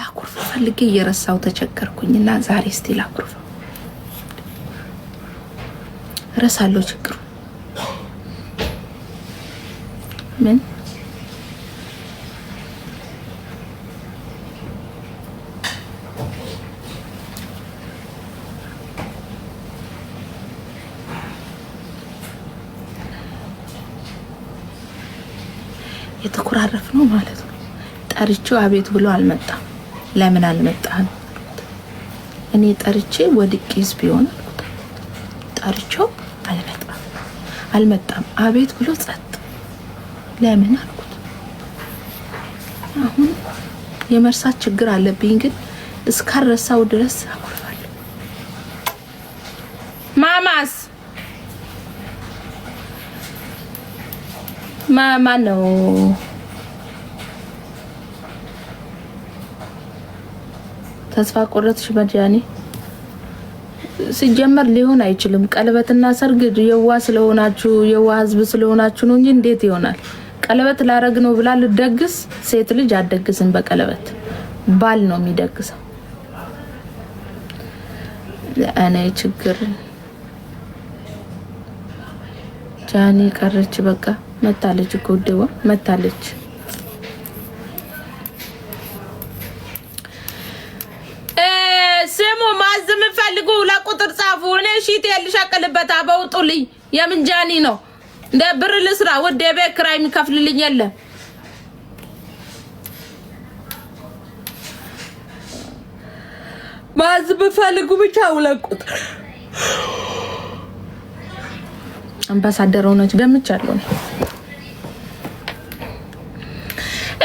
ላኩርፍ ፈልጌ እየረሳው ተቸገርኩኝና ዛሬ እስቲ ላኩርፍ ረሳለሁ ችግሩ ምን የተቆራረፍ ነው ማለት ነው ጠርቼው አቤት ብሎ አልመጣም ለምን አልመጣም እኔ ጠርቼ ወድቄስ ቢሆን ጠርቼው አልመጣም አቤት ብሎ ጸጥ ለምን አልኩት አሁን የመርሳት ችግር አለብኝ ግን እስካረሳው ድረስ አኩርፋለሁ ማማስ ማማ ነው ተስፋ ቆረጥሽ በጃኒ ሲጀመር ሊሆን አይችልም ቀለበትና ሰርግ የዋ ስለሆናችሁ የዋ ህዝብ ስለሆናችሁ ነው እንጂ እንዴት ይሆናል ቀለበት ላረግ ነው ብላ ልደግስ ሴት ልጅ አደግስን በቀለበት ባል ነው የሚደግሰው እኔ ችግር ጃኒ ቀረች በቃ መታለች እኮ ደዋ መታለች ስሙ ማዝም ፈልጉ ለቁጥር ጻፉ እኔ ሺት ልሸቅልበት አበውጡልኝ የምንጃኒ ነው እንደ ብር ልስራ ወደ ቤት ኪራይ የሚከፍልልኝ የለም ማዝም ፈልጉ ብቻ ለቁጥር አምባሳደር ሆነች ገምቻለሁ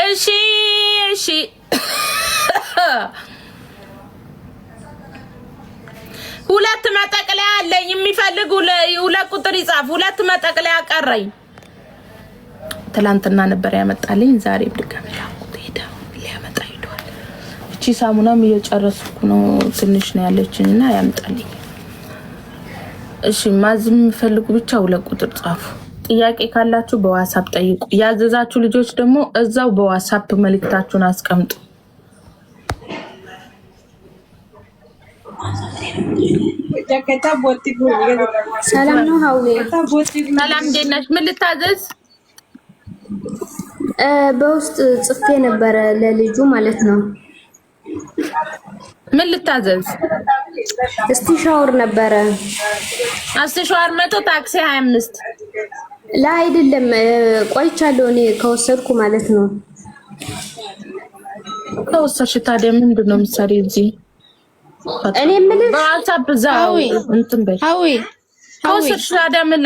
እሺ ሁለት መጠቅለያ አለኝ የሚፈልጉ ሁለት ቁጥር ይጻፍ ሁለት መጠቅለያ ቀረኝ ትላንትና ነበር ያመጣልኝ ዛሬ ድጋሚ ላኩት ሄደ ሊያመጣ ሄዷል እቺ ሳሙናም እየጨረስኩ ነው ትንሽ ነው ያለችኝና ያመጣልኝ እሺ ማዝም የሚፈልጉ ብቻ ሁለት ቁጥር ጻፉ ጥያቄ ካላችሁ በዋትስአፕ ጠይቁ ያዘዛችሁ ልጆች ደግሞ እዛው በዋትስአፕ መልእክታችሁን አስቀምጡ ሰላም ነው ሀውሌ ሰላም ደህናሽ ምን ልታዘዝ በውስጥ ጽፌ ነበረ ለልጁ ማለት ነው ምን ልታዘዝ እስቲ ሻወር ነበረ እስቲ ሻወር መቶ ታክሲ 25 ላይ አይደለም ቆይቻለሁ እኔ ከወሰድኩ ማለት ነው ከወሰድሽ ታዲያ ምንድነው የምትሰሪው እዚህ እኔ ምን በዋትስአፕ ዛው እንትን በይ ሀዊ ከወሰድሽ ታዲያ ምን